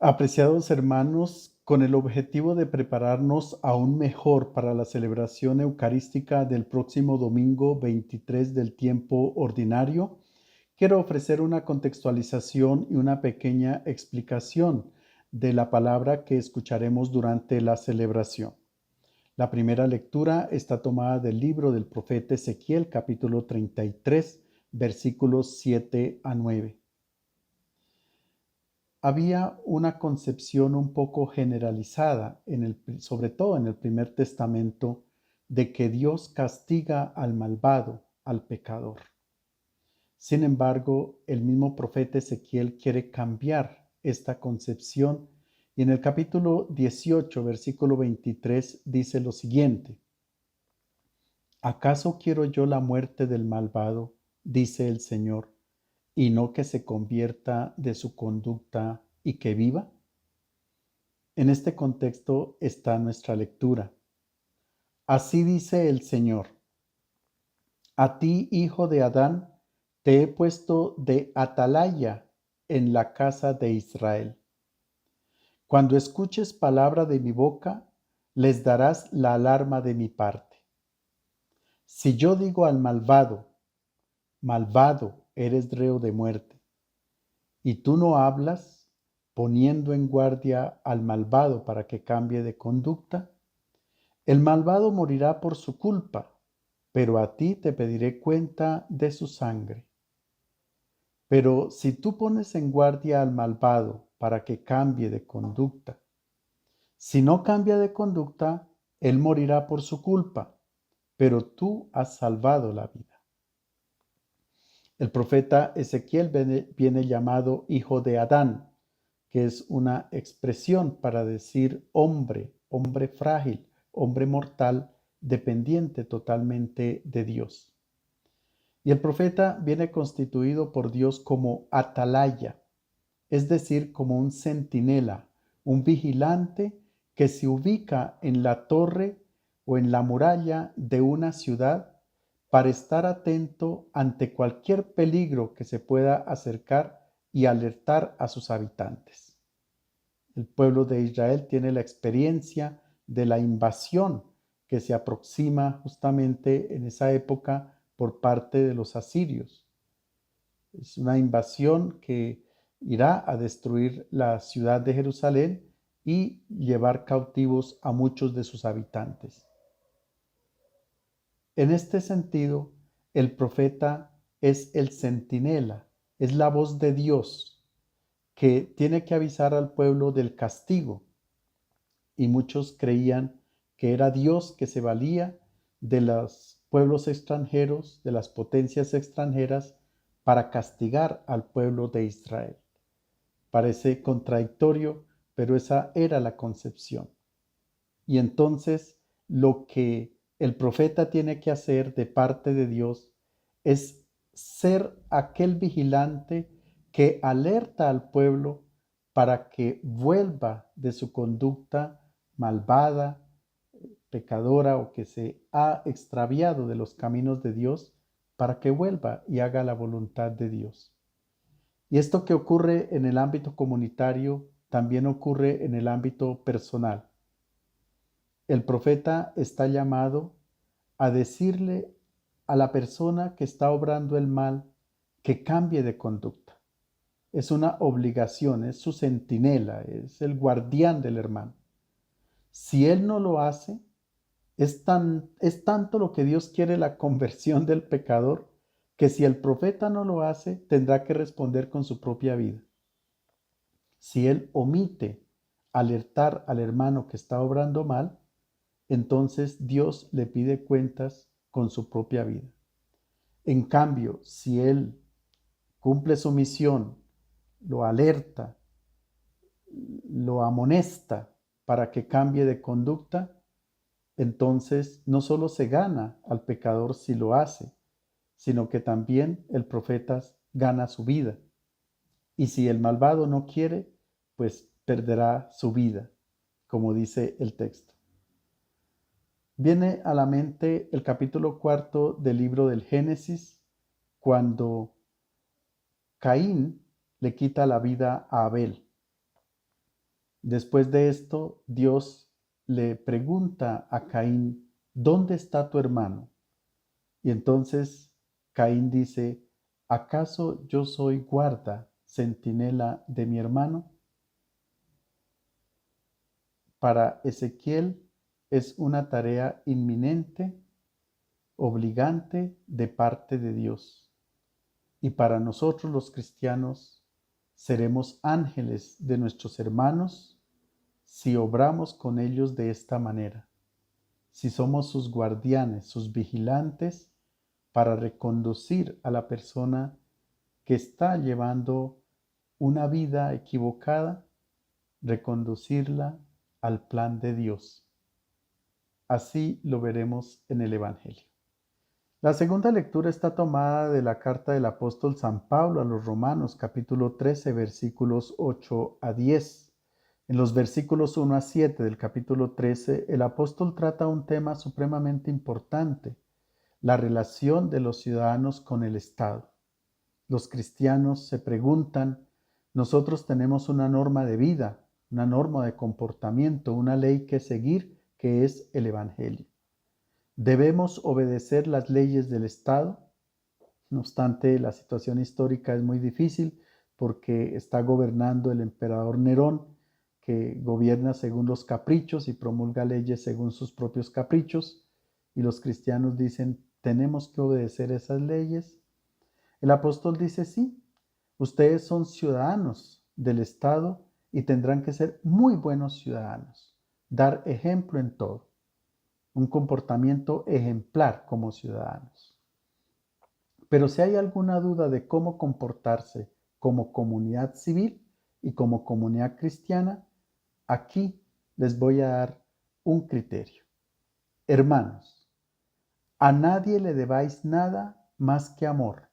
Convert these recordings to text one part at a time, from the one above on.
Apreciados hermanos, con el objetivo de prepararnos aún mejor para la celebración eucarística del próximo domingo 23 del tiempo ordinario, quiero ofrecer una contextualización y una pequeña explicación de la palabra que escucharemos durante la celebración. La primera lectura está tomada del libro del profeta Ezequiel, capítulo 33, versículos 7 a 9. Había una concepción un poco generalizada, sobre todo en el Primer Testamento, de que Dios castiga al malvado, al pecador. Sin embargo, el mismo profeta Ezequiel quiere cambiar esta concepción y en el capítulo 18, versículo 23, dice lo siguiente: ¿Acaso quiero yo la muerte del malvado, dice el Señor, y no que se convierta de su conducta y que viva? En este contexto está nuestra lectura. Así dice el Señor: a ti, hijo de Adán, te he puesto de atalaya en la casa de Israel. Cuando escuches palabra de mi boca, les darás la alarma de mi parte. Si yo digo al malvado, malvado, eres reo de muerte, y tú no hablas, poniendo en guardia al malvado para que cambie de conducta, el malvado morirá por su culpa, pero a ti te pediré cuenta de su sangre. Pero si tú pones en guardia al malvado para que cambie de conducta, si no cambia de conducta, él morirá por su culpa, pero tú has salvado la vida. El profeta Ezequiel viene llamado hijo de Adán, que es una expresión para decir hombre, hombre frágil, hombre mortal, dependiente totalmente de Dios. Y el profeta viene constituido por Dios como atalaya, es decir, como un centinela, un vigilante que se ubica en la torre o en la muralla de una ciudad para estar atento ante cualquier peligro que se pueda acercar y alertar a sus habitantes. El pueblo de Israel tiene la experiencia de la invasión que se aproxima justamente en esa época por parte de los asirios. Es una invasión que irá a destruir la ciudad de Jerusalén y llevar cautivos a muchos de sus habitantes. En este sentido, el profeta es el centinela, es la voz de Dios que tiene que avisar al pueblo del castigo. Y muchos creían que era Dios que se valía de los pueblos extranjeros, de las potencias extranjeras, para castigar al pueblo de Israel. Parece contradictorio, pero esa era la concepción. Y entonces lo que el profeta tiene que hacer de parte de Dios es ser aquel vigilante que alerta al pueblo para que vuelva de su conducta malvada, pecadora o que se ha extraviado de los caminos de Dios, para que vuelva y haga la voluntad de Dios. Y esto que ocurre en el ámbito comunitario también ocurre en el ámbito personal. El profeta está llamado a decirle a la persona que está obrando el mal que cambie de conducta. Es una obligación, es su centinela, es el guardián del hermano. Si él no lo hace, es tanto lo que Dios quiere la conversión del pecador, que si el profeta no lo hace, tendrá que responder con su propia vida. Si él omite alertar al hermano que está obrando mal, entonces Dios le pide cuentas con su propia vida. En cambio, si él cumple su misión, lo alerta, lo amonesta para que cambie de conducta, entonces no solo se gana al pecador si lo hace, sino que también el profeta gana su vida. Y si el malvado no quiere, pues perderá su vida, como dice el texto. Viene a la mente el capítulo 4 del libro del Génesis, cuando Caín le quita la vida a Abel. Después de esto, Dios le pregunta a Caín, ¿dónde está tu hermano? Y entonces Caín dice, ¿acaso yo soy guarda, centinela de mi hermano? Para Ezequiel es una tarea inminente, obligante de parte de Dios. Y para nosotros los cristianos seremos ángeles de nuestros hermanos si obramos con ellos de esta manera, si somos sus guardianes, sus vigilantes, para reconducir a la persona que está llevando una vida equivocada, reconducirla al plan de Dios. Así lo veremos en el Evangelio. La segunda lectura está tomada de la carta del apóstol San Pablo a los Romanos, capítulo 13, versículos 8 a 10. En los versículos 1 a 7 del capítulo 13, el apóstol trata un tema supremamente importante: la relación de los ciudadanos con el Estado. Los cristianos se preguntan, nosotros tenemos una norma de vida, una norma de comportamiento, una ley que seguir, que es el Evangelio. ¿Debemos obedecer las leyes del Estado? No obstante, la situación histórica es muy difícil porque está gobernando el emperador Nerón, que gobierna según los caprichos y promulga leyes según sus propios caprichos, y los cristianos dicen, ¿tenemos que obedecer esas leyes? El apóstol dice, sí, ustedes son ciudadanos del Estado y tendrán que ser muy buenos ciudadanos, dar ejemplo en todo, un comportamiento ejemplar como ciudadanos. Pero si hay alguna duda de cómo comportarse como comunidad civil y como comunidad cristiana, aquí les voy a dar un criterio. Hermanos, a nadie le debáis nada más que amor,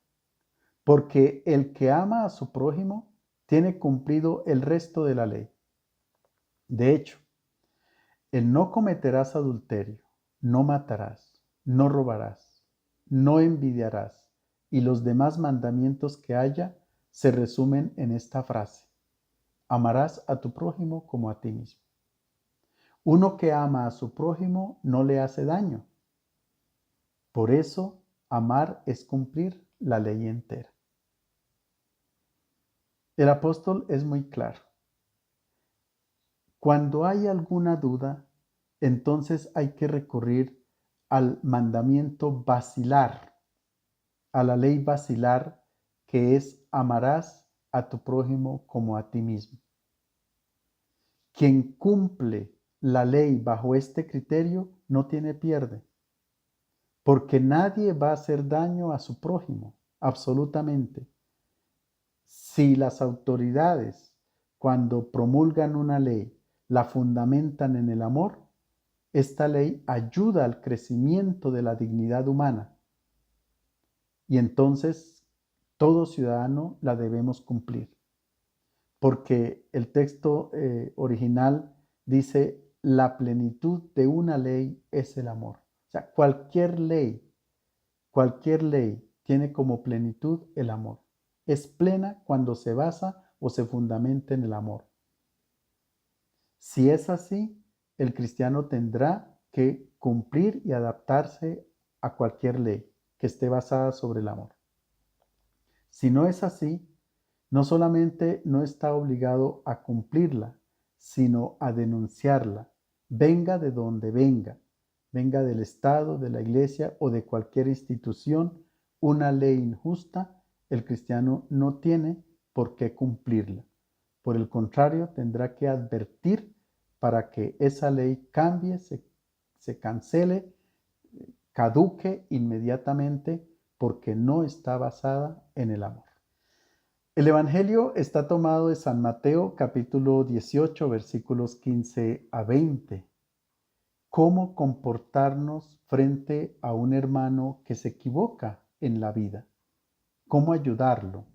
porque el que ama a su prójimo tiene cumplido el resto de la ley. De hecho, el no cometerás adulterio, no matarás, no robarás, no envidiarás, y los demás mandamientos que haya se resumen en esta frase: amarás a tu prójimo como a ti mismo. Uno que ama a su prójimo no le hace daño. Por eso, amar es cumplir la ley entera. El apóstol es muy claro. Cuando hay alguna duda, entonces hay que recurrir al mandamiento basilar, a la ley basilar, que es amarás a tu prójimo como a ti mismo. Quien cumple la ley bajo este criterio no tiene pierde, porque nadie va a hacer daño a su prójimo, absolutamente. Si las autoridades, cuando promulgan una ley, la fundamentan en el amor, esta ley ayuda al crecimiento de la dignidad humana y entonces todo ciudadano la debemos cumplir. Porque el texto original dice, la plenitud de una ley es el amor. O sea, cualquier ley tiene como plenitud el amor. Es plena cuando se basa o se fundamenta en el amor. Si es así, el cristiano tendrá que cumplir y adaptarse a cualquier ley que esté basada sobre el amor. Si no es así, no solamente no está obligado a cumplirla, sino a denunciarla, venga de donde venga, venga del Estado, de la Iglesia o de cualquier institución, una ley injusta, el cristiano no tiene por qué cumplirla. Por el contrario, tendrá que advertir para que esa ley cambie, se cancele, caduque inmediatamente, porque no está basada en el amor. El Evangelio está tomado de San Mateo, capítulo 18, versículos 15 a 20. ¿Cómo comportarnos frente a un hermano que se equivoca en la vida? ¿Cómo ayudarlo?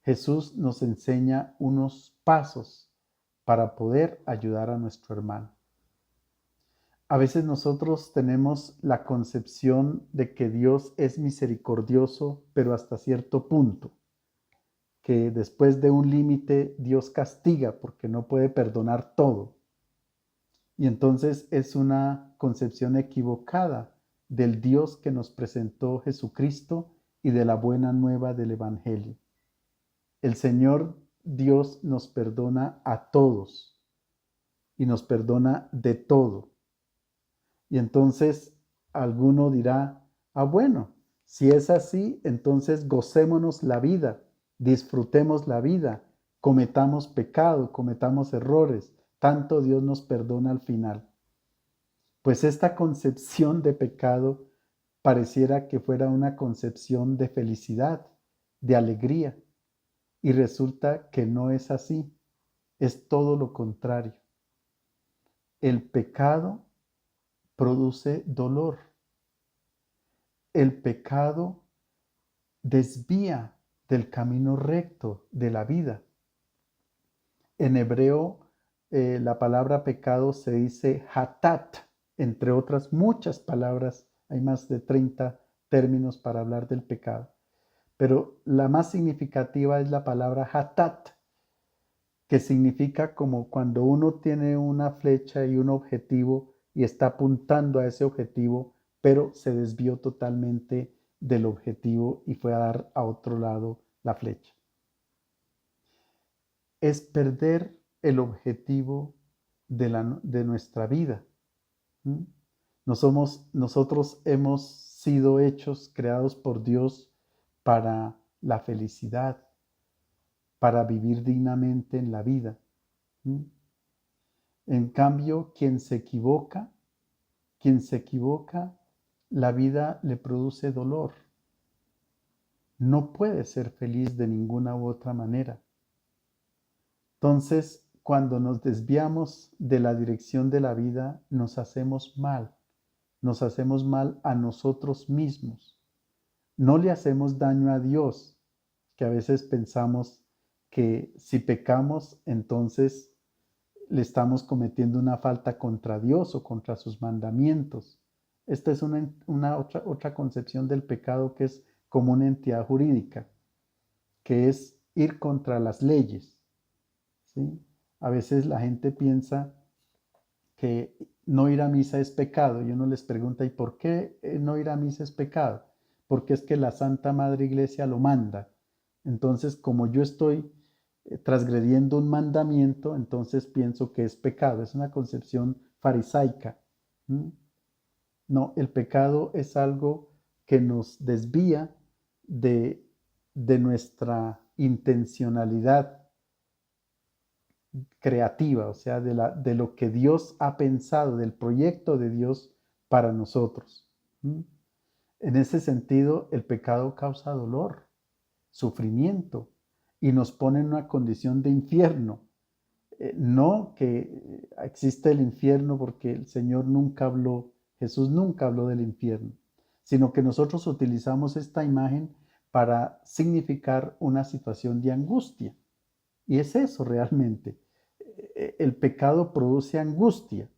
Jesús nos enseña unos pasos para poder ayudar a nuestro hermano. A veces nosotros tenemos la concepción de que Dios es misericordioso, pero hasta cierto punto. que después de un límite Dios castiga porque no puede perdonar todo. Y entonces es una concepción equivocada del Dios que nos presentó Jesucristo y de la buena nueva del Evangelio. El Señor Dios nos perdona a todos y nos perdona de todo. Y entonces alguno dirá, bueno, si es así, entonces gocémonos la vida, disfrutemos la vida, cometamos pecado, cometamos errores, tanto Dios nos perdona al final. Pues esta concepción de pecado pareciera que fuera una concepción de felicidad, de alegría, y resulta que no es así, es todo lo contrario. El pecado produce dolor. El pecado desvía del camino recto de la vida. En hebreo, la palabra pecado se dice hatat, entre otras muchas palabras. Hay más de 30 términos para hablar del pecado. Pero la más significativa es la palabra hatat, que significa como cuando uno tiene una flecha y un objetivo y está apuntando a ese objetivo, pero se desvió totalmente del objetivo y fue a dar a otro lado la flecha. Es perder el objetivo de nuestra vida. Nosotros hemos sido hechos, creados por Dios para la felicidad, para vivir dignamente en la vida. En cambio, quien se equivoca, la vida le produce dolor. No puede ser feliz de ninguna u otra manera. Entonces, cuando nos desviamos de la dirección de la vida, nos hacemos mal a nosotros mismos. No le hacemos daño a Dios, que a veces pensamos que si pecamos, entonces le estamos cometiendo una falta contra Dios o contra sus mandamientos. Esta es otra concepción del pecado que es como una entidad jurídica, que es ir contra las leyes. ¿Sí? A veces la gente piensa que no ir a misa es pecado y uno les pregunta, ¿y por qué no ir a misa es pecado? Porque es que la Santa Madre Iglesia lo manda. Entonces, como yo estoy transgrediendo un mandamiento, entonces pienso que es pecado. Es una concepción farisaica. No, el pecado es algo que nos desvía de, de nuestra intencionalidad creativa, o sea, de lo que Dios ha pensado, del proyecto de Dios para nosotros. En ese sentido, el pecado causa dolor, sufrimiento y nos pone en una condición de infierno. No que existe el infierno porque el Señor nunca habló, Jesús nunca habló del infierno, sino que nosotros utilizamos esta imagen para significar una situación de angustia. Y es eso realmente. El pecado produce angustia.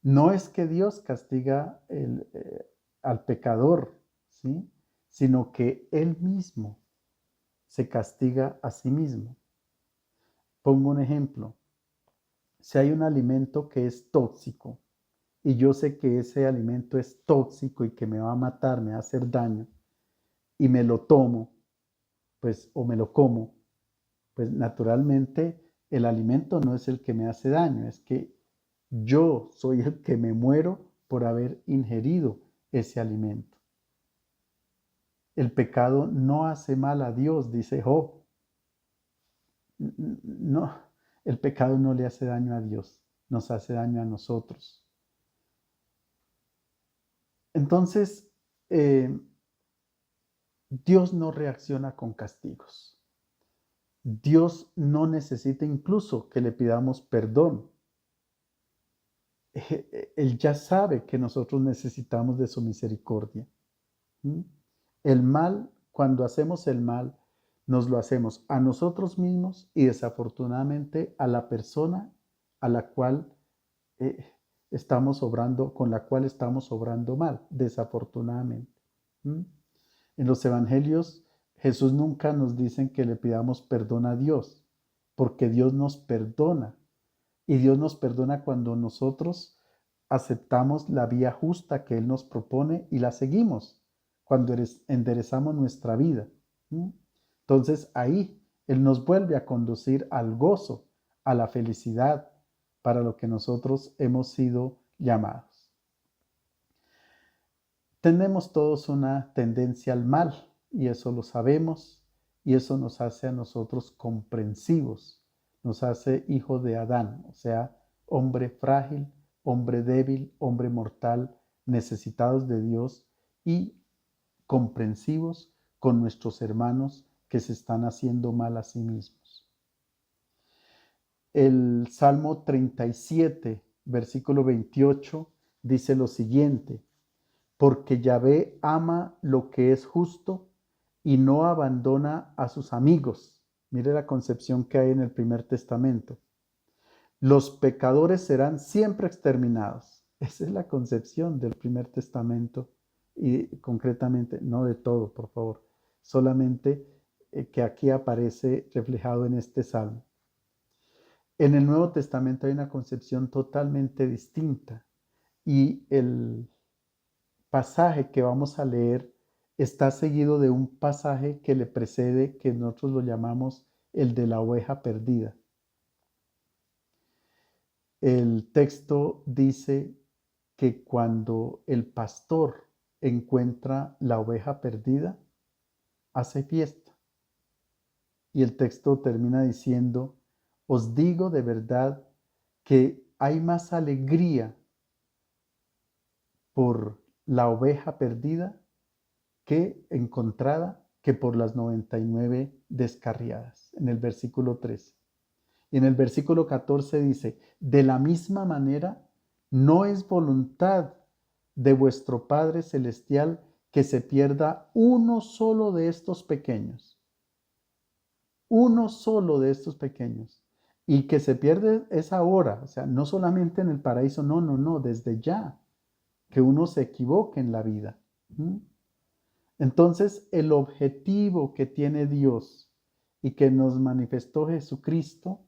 No es que Dios castiga al pecador, ¿sí? Sino que Él mismo se castiga a sí mismo. Pongo un ejemplo. Si hay un alimento que es tóxico y yo sé que ese alimento es tóxico y que me va a matar, me va a hacer daño, y me lo tomo, pues, o me lo como, pues naturalmente el alimento no es el que me hace daño, es que yo soy el que me muero por haber ingerido ese alimento. El pecado no hace mal a Dios, dice Job. No, el pecado no le hace daño a Dios, nos hace daño a nosotros. Entonces, Dios no reacciona con castigos. Dios no necesita incluso que le pidamos perdón. Él ya sabe que nosotros necesitamos de su misericordia. El mal, cuando hacemos el mal, nos lo hacemos a nosotros mismos y desafortunadamente a la persona a la cual estamos obrando, con la cual estamos obrando mal, desafortunadamente. En los evangelios Jesús nunca nos dice que le pidamos perdón a Dios, porque Dios nos perdona. Y Dios nos perdona cuando nosotros aceptamos la vía justa que Él nos propone y la seguimos, cuando enderezamos nuestra vida. Entonces ahí Él nos vuelve a conducir al gozo, a la felicidad, para lo que nosotros hemos sido llamados. Tenemos todos una tendencia al mal y eso lo sabemos y eso nos hace a nosotros comprensivos, nos hace hijos de Adán, o sea, hombre frágil, hombre débil, hombre mortal, necesitados de Dios y comprensivos con nuestros hermanos que se están haciendo mal a sí mismos. El Salmo 37, versículo 28, dice lo siguiente: porque Yahvé ama lo que es justo y no abandona a sus amigos. Mire la concepción que hay en el Primer Testamento. Los pecadores serán siempre exterminados. Esa es la concepción del Primer Testamento y concretamente, no de todo, por favor, solamente que aquí aparece reflejado en este salmo. En el Nuevo Testamento hay una concepción totalmente distinta y el pasaje que vamos a leer está seguido de un pasaje que le precede, que nosotros lo llamamos el de la oveja perdida. El texto dice que cuando el pastor encuentra la oveja perdida, hace fiesta. Y el texto termina diciendo: os digo de verdad que hay más alegría por la oveja perdida que encontrada que por las 99 descarriadas, en el versículo 13. Y en el versículo 14 dice: de la misma manera, no es voluntad de vuestro Padre Celestial que se pierda uno solo de estos pequeños. Uno solo de estos pequeños. Y que se pierde es ahora, o sea, no solamente en el paraíso, no, desde ya, que uno se equivoque en la vida. Entonces, el objetivo que tiene Dios y que nos manifestó Jesucristo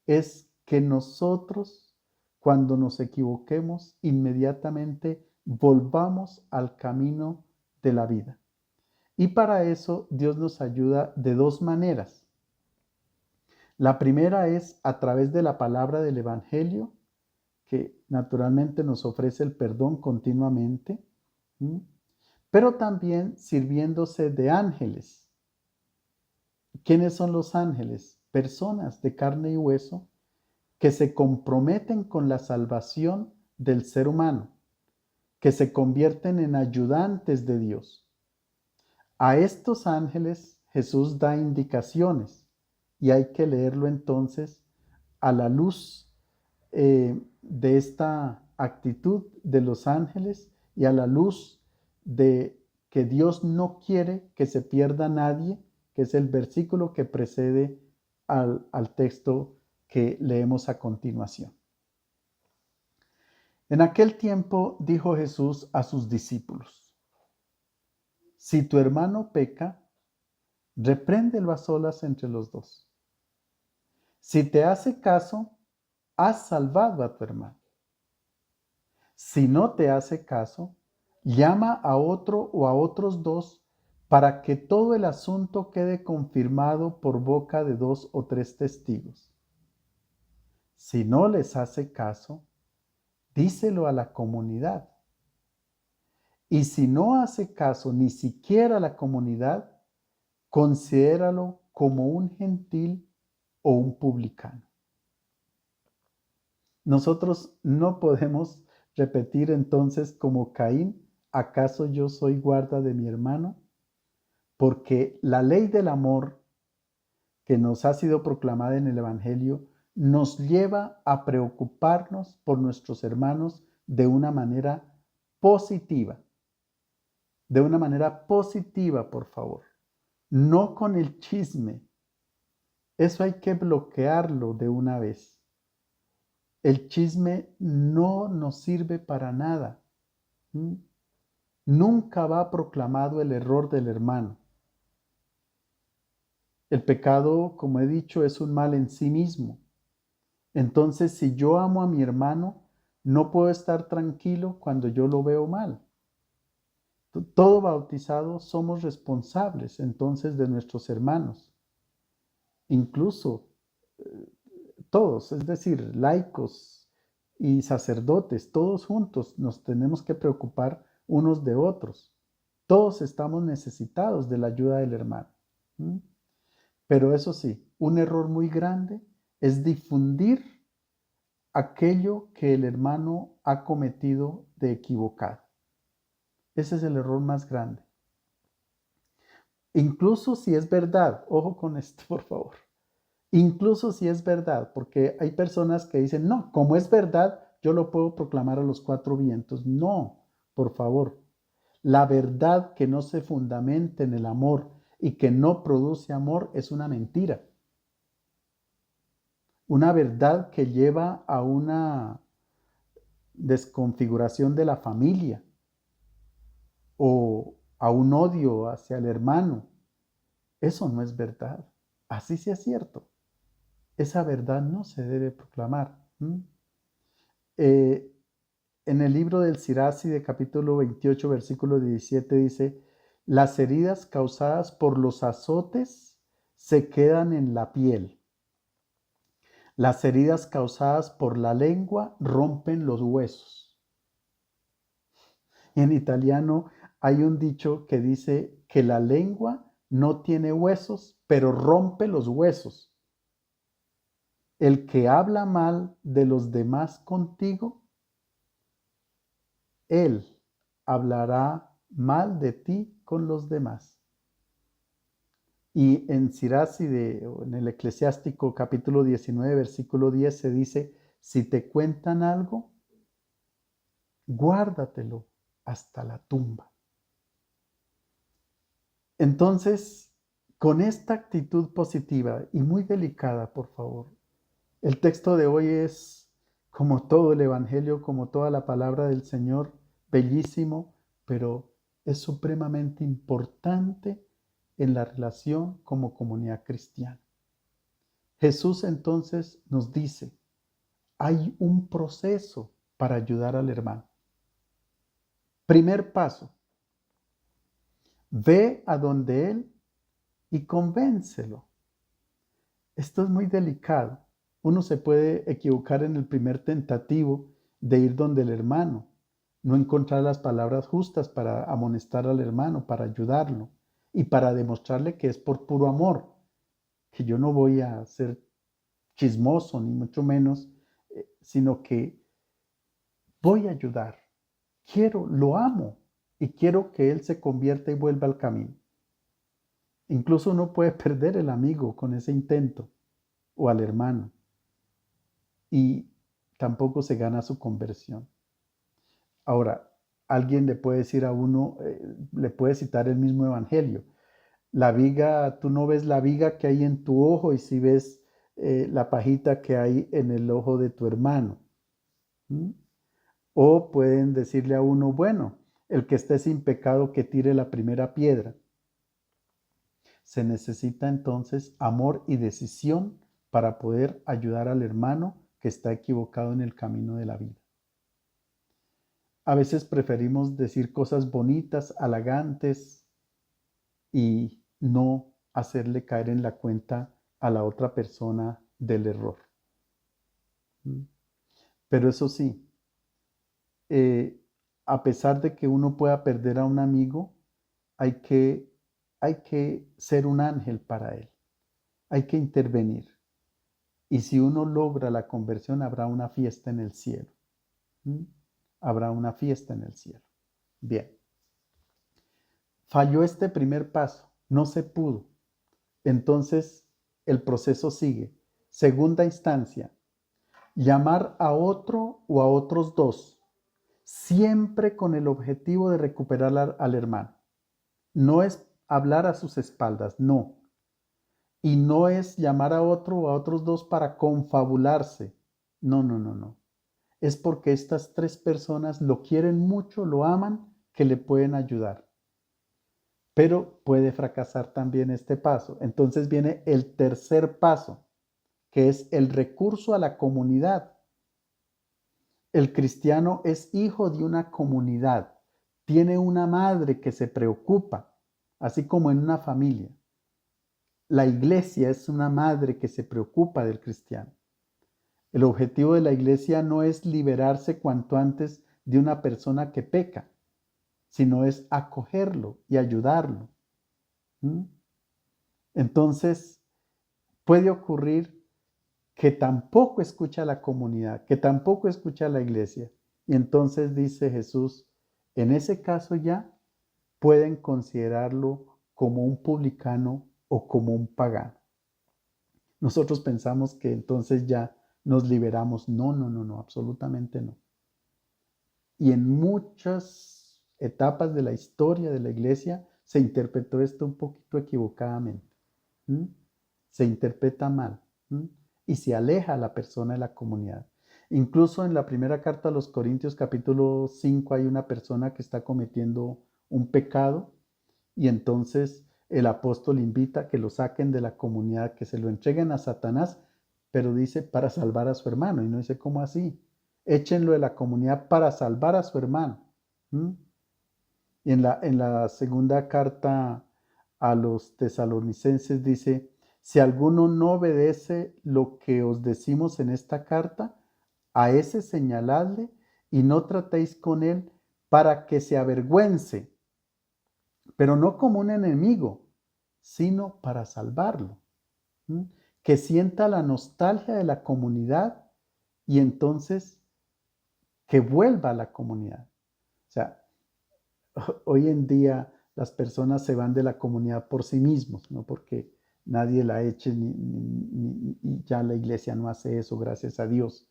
es que nosotros, cuando nos equivoquemos, inmediatamente volvamos al camino de la vida. Y para eso Dios nos ayuda de dos maneras. La primera es a través de la palabra del Evangelio, que naturalmente nos ofrece el perdón continuamente, pero también sirviéndose de ángeles. ¿Quiénes son los ángeles? Personas de carne y hueso que se comprometen con la salvación del ser humano, que se convierten en ayudantes de Dios. A estos ángeles Jesús da indicaciones y hay que leerlo entonces a la luz de esta actitud de los ángeles y a la luz de que Dios no quiere que se pierda nadie, que es el versículo que precede al texto que leemos a continuación. En aquel tiempo dijo Jesús a sus discípulos: si tu hermano peca, repréndelo a solas entre los dos. Si te hace caso, has salvado a tu hermano. Si no te hace caso, llama a otro o a otros dos para que todo el asunto quede confirmado por boca de 2 o 3 testigos. Si no les hace caso, díselo a la comunidad. Y si no hace caso ni siquiera a la comunidad, considéralo como un gentil o un publicano. Nosotros no podemos repetir entonces como Caín: ¿acaso yo soy guarda de mi hermano? Porque la ley del amor que nos ha sido proclamada en el Evangelio nos lleva a preocuparnos por nuestros hermanos de una manera positiva. De una manera positiva, por favor. No con el chisme. Eso hay que bloquearlo de una vez. El chisme no nos sirve para nada. Nunca va proclamado el error del hermano. El pecado, como he dicho, es un mal en sí mismo. Entonces, si yo amo a mi hermano, no puedo estar tranquilo cuando yo lo veo mal. Todo bautizado somos responsables entonces de nuestros hermanos, incluso todos, es decir, laicos y sacerdotes, todos juntos nos tenemos que preocupar unos de otros. Todos estamos necesitados de la ayuda del hermano. ¿Mm? Pero eso sí, un error muy grande es difundir aquello que el hermano ha cometido de equivocado. Ese es el error más grande. Incluso si es verdad, ojo con esto, por favor. Incluso si es verdad, porque hay personas que dicen, no, como es verdad, yo lo puedo proclamar a los cuatro vientos. No, por favor. La verdad que no se fundamenta en el amor y que no produce amor es una mentira. Una verdad que lleva a una desconfiguración de la familia o a un odio hacia el hermano. Eso no es verdad. Así sea cierto. Esa verdad no se debe proclamar. Eh, en el libro del Sirach de capítulo 28, versículo 17 dice, las heridas causadas por los azotes se quedan en la piel. Las heridas causadas por la lengua rompen los huesos. En italiano hay un dicho que dice que la lengua no tiene huesos, pero rompe los huesos. El que habla mal de los demás contigo, él hablará mal de ti con los demás. Y en Siracide, o en el Eclesiástico capítulo 19, versículo 10 se dice, si te cuentan algo, guárdatelo hasta la tumba. Entonces, con esta actitud positiva y muy delicada, por favor, el texto de hoy es, como todo el Evangelio, como toda la palabra del Señor, bellísimo, pero es supremamente importante en la relación como comunidad cristiana. Jesús entonces nos dice, hay un proceso para ayudar al hermano. Primer paso, ve a donde él y convéncelo. Esto es muy delicado. Uno se puede equivocar en el primer tentativo de ir donde el hermano, no encontrar las palabras justas para amonestar al hermano, para ayudarlo y para demostrarle que es por puro amor, que yo no voy a ser chismoso ni mucho menos, sino que voy a ayudar. Quiero, lo amo y quiero que él se convierta y vuelva al camino. Incluso uno puede perder el amigo con ese intento o al hermano y tampoco se gana su conversión. Ahora, alguien le puede decir a uno, le puede citar el mismo evangelio. La viga, tú no ves la viga que hay en tu ojo y si ves la pajita que hay en el ojo de tu hermano. ¿Mm? O pueden decirle a uno, bueno, el que esté sin pecado que tire la primera piedra. Se necesita entonces amor y decisión para poder ayudar al hermano que está equivocado en el camino de la vida. A veces preferimos decir cosas bonitas, halagantes y no hacerle caer en la cuenta a la otra persona del error. Pero eso sí, eh, a pesar de que uno pueda perder a un amigo, hay que, hay que ser un ángel para él. Hay que intervenir. Y si uno logra la conversión, habrá una fiesta en el cielo. ¿Mm? Habrá una fiesta en el cielo. Bien. Falló este primer paso, no se pudo. Entonces el proceso sigue. Segunda instancia, llamar a otro o a otros dos, siempre con el objetivo de recuperar al hermano. No es hablar a sus espaldas, no. Y no es llamar a otro o a otros dos para confabularse. No, no, no, no. Es porque estas tres personas lo quieren mucho, lo aman, que le pueden ayudar. pero puede fracasar también este paso. Entonces viene el tercer paso, que es el recurso a la comunidad. El cristiano es hijo de una comunidad, tiene una madre que se preocupa, así como en una familia. La iglesia es una madre que se preocupa del cristiano. El objetivo de la iglesia no es liberarse cuanto antes de una persona que peca, sino es acogerlo y ayudarlo. ¿Mm? Entonces, puede ocurrir que tampoco escucha la comunidad, que tampoco escucha la iglesia. Y entonces dice Jesús, en ese caso ya pueden considerarlo como un publicano o como un pagano. Nosotros pensamos que entonces ya nos liberamos. No, no, no, no, absolutamente no. Y en muchas etapas de la historia de la iglesia se interpretó esto un poquito equivocadamente. ¿Mm? Se interpreta mal. ¿Mm? Y se aleja a la persona de la comunidad. Incluso en la primera carta a los Corintios capítulo 5 hay una persona que está cometiendo un pecado y entonces el apóstol invita a que lo saquen de la comunidad, que se lo entreguen a Satanás, pero dice para salvar a su hermano. Y no dice cómo así. Échenlo de la comunidad para salvar a su hermano. ¿Mm? Y en la segunda carta a los tesalonicenses dice, si alguno no obedece lo que os decimos en esta carta, a ese señaladle y no tratéis con él para que se avergüence, pero no como un enemigo, sino para salvarlo. ¿Mm? Que sienta la nostalgia de la comunidad y entonces que vuelva a la comunidad. O sea, hoy en día las personas se van de la comunidad por sí mismos, no porque nadie la eche y ya la iglesia no hace eso, gracias a Dios.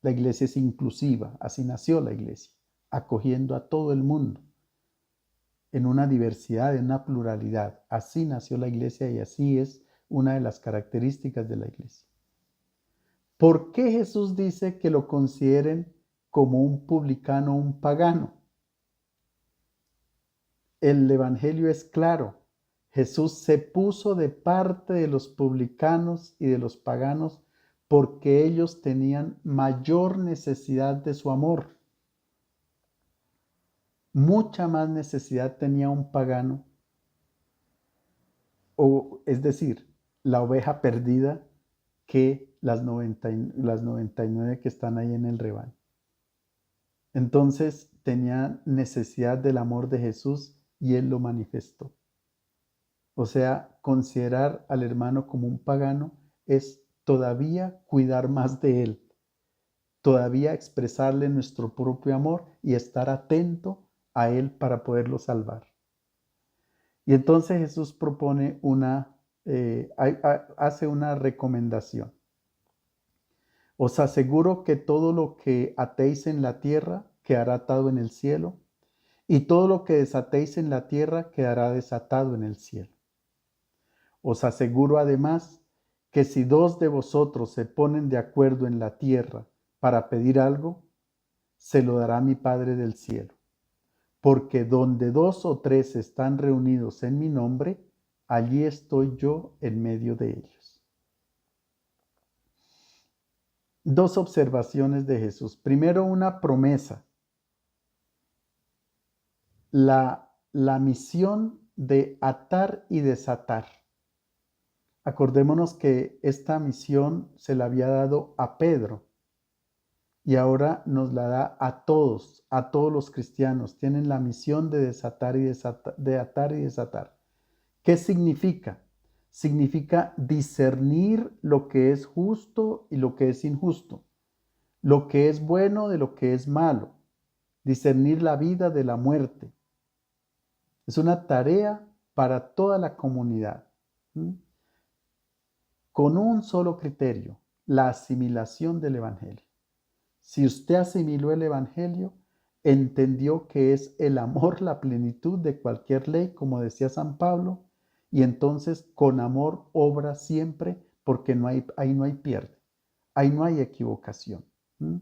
La iglesia es inclusiva, así nació la iglesia, acogiendo a todo el mundo en una diversidad, en una pluralidad. Así nació la iglesia y así es una de las características de la iglesia. ¿Por qué Jesús dice que lo consideren como un publicano o un pagano? El evangelio es claro. Jesús se puso de parte de los publicanos y de los paganos porque ellos tenían mayor necesidad de su amor. Mucha más necesidad tenía un pagano, o es decir, la oveja perdida, que las 99 que están ahí en el rebaño. Entonces tenía necesidad del amor de Jesús y él lo manifestó. O sea, considerar al hermano como un pagano es todavía cuidar más de él, todavía expresarle nuestro propio amor y estar atento a él para poderlo salvar. Y entonces Jesús propone hace una recomendación. Os aseguro que todo lo que atéis en la tierra quedará atado en el cielo, y todo lo que desatéis en la tierra quedará desatado en el cielo. Os aseguro además que si dos de vosotros se ponen de acuerdo en la tierra para pedir algo, se lo dará mi Padre del cielo. Porque donde dos o tres están reunidos en mi nombre, allí estoy yo en medio de ellos. Dos observaciones de Jesús. Primero, una promesa. La misión de atar y desatar. Acordémonos que esta misión se la había dado a Pedro y ahora nos la da a todos los cristianos. Tienen la misión de desatar y de atar y desatar. ¿Qué significa? Significa discernir lo que es justo y lo que es injusto, lo que es bueno de lo que es malo, discernir la vida de la muerte. Es una tarea para toda la comunidad. ¿Mm? Con un solo criterio, la asimilación del Evangelio. Si usted asimiló el Evangelio, entendió que es el amor la plenitud de cualquier ley, como decía San Pablo, y entonces con amor obra siempre, porque ahí no hay pierde, ahí no hay equivocación. ¿Mm?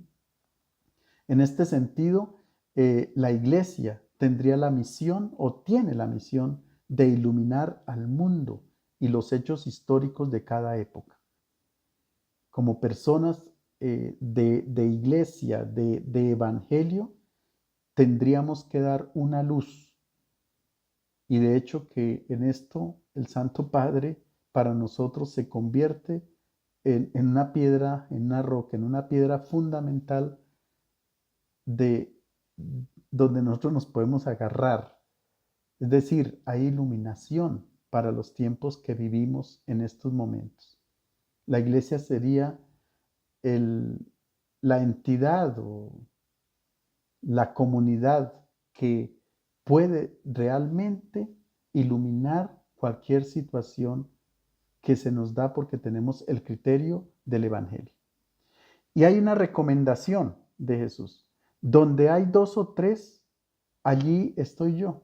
En este sentido, la iglesia tendría la misión o tiene la misión de iluminar al mundo y los hechos históricos de cada época. Como personas de iglesia, de evangelio, tendríamos que dar una luz. Y de hecho que en esto el Santo Padre para nosotros se convierte en una piedra, en una roca, en una piedra fundamental de donde nosotros nos podemos agarrar. Es decir, hay iluminación para los tiempos que vivimos en estos momentos. La iglesia sería el, la entidad o la comunidad que puede realmente iluminar cualquier situación que se nos da porque tenemos el criterio del Evangelio. Y hay una recomendación de Jesús. Donde hay dos o tres, allí estoy yo.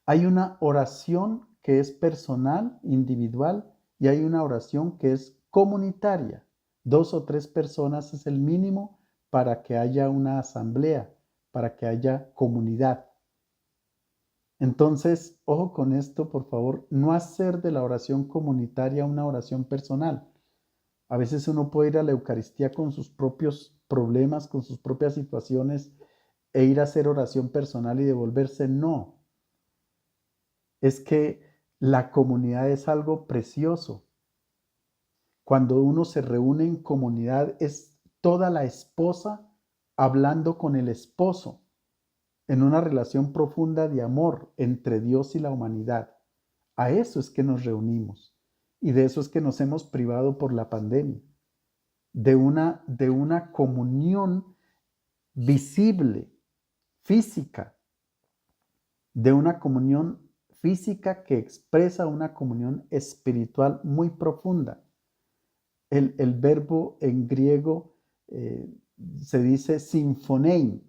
Hay una oración que es personal, individual, y hay una oración que es comunitaria. Dos o tres personas es el mínimo para que haya una asamblea, para que haya comunidad. Entonces, ojo con esto, por favor, no hacer de la oración comunitaria una oración personal. A veces uno puede ir a la Eucaristía con sus propios problemas, con sus propias situaciones, e ir a hacer oración personal y devolverse. No, es que la comunidad es algo precioso. Cuando uno se reúne en comunidad es toda la esposa hablando con el esposo en una relación profunda de amor entre Dios y la humanidad. A eso es que nos reunimos y de eso es que nos hemos privado por la pandemia, de una comunión visible, física, de una comunión física que expresa una comunión espiritual muy profunda. El verbo en griego se dice sinfonein,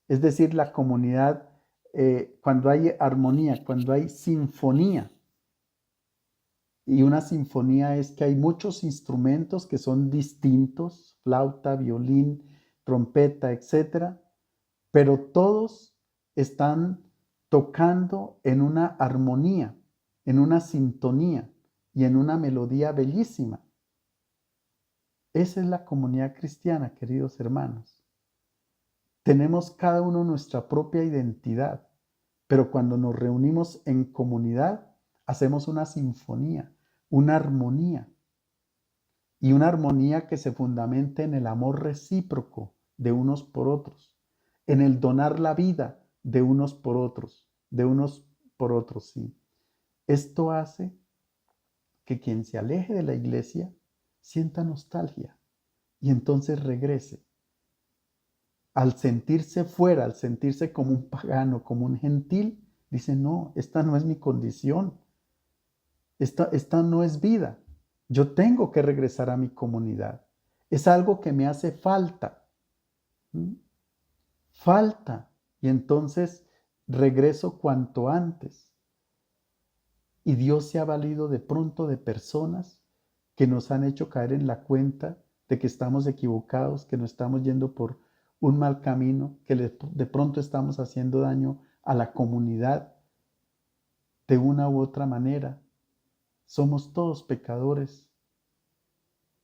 es decir, la comunidad, cuando hay armonía, cuando hay sinfonía. Y una sinfonía es que hay muchos instrumentos que son distintos, flauta, violín, trompeta, etcétera, pero todos están tocando en una armonía, en una sintonía y en una melodía bellísima. Esa es la comunidad cristiana, queridos hermanos. Tenemos cada uno nuestra propia identidad, pero cuando nos reunimos en comunidad, hacemos una sinfonía, una armonía, y una armonía que se fundamente en el amor recíproco de unos por otros, en el donar la vida de unos por otros, sí. Esto hace que quien se aleje de la iglesia sienta nostalgia y entonces regrese. Al sentirse fuera, al sentirse como un pagano, como un gentil, dice, no, esta no es mi condición, esta no es vida. Yo tengo que regresar a mi comunidad. Es algo que me hace falta. ¿Mm? Falta. Y entonces regreso cuanto antes. Y Dios se ha valido de pronto de personas que nos han hecho caer en la cuenta de que estamos equivocados, que nos estamos yendo por un mal camino, que de pronto estamos haciendo daño a la comunidad de una u otra manera. Somos todos pecadores.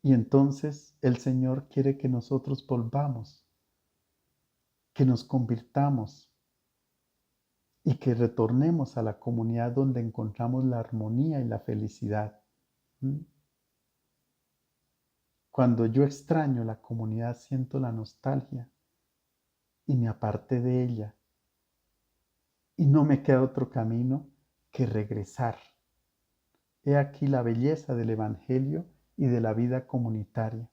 Y entonces el Señor quiere que nosotros volvamos, que nos convirtamos y que retornemos a la comunidad donde encontramos la armonía y la felicidad. Cuando yo extraño la comunidad, siento la nostalgia y me aparté de ella. Y no me queda otro camino que regresar. He aquí la belleza del Evangelio y de la vida comunitaria.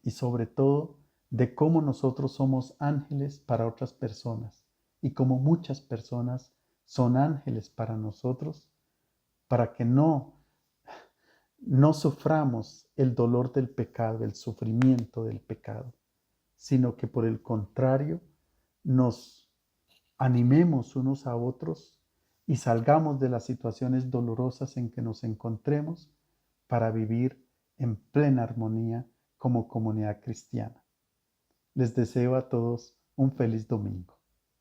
Y sobre todo, de cómo nosotros somos ángeles para otras personas y cómo muchas personas son ángeles para nosotros, para que no suframos el dolor del pecado, el sufrimiento del pecado, sino que por el contrario nos animemos unos a otros y salgamos de las situaciones dolorosas en que nos encontremos para vivir en plena armonía como comunidad cristiana. Les deseo a todos un feliz domingo.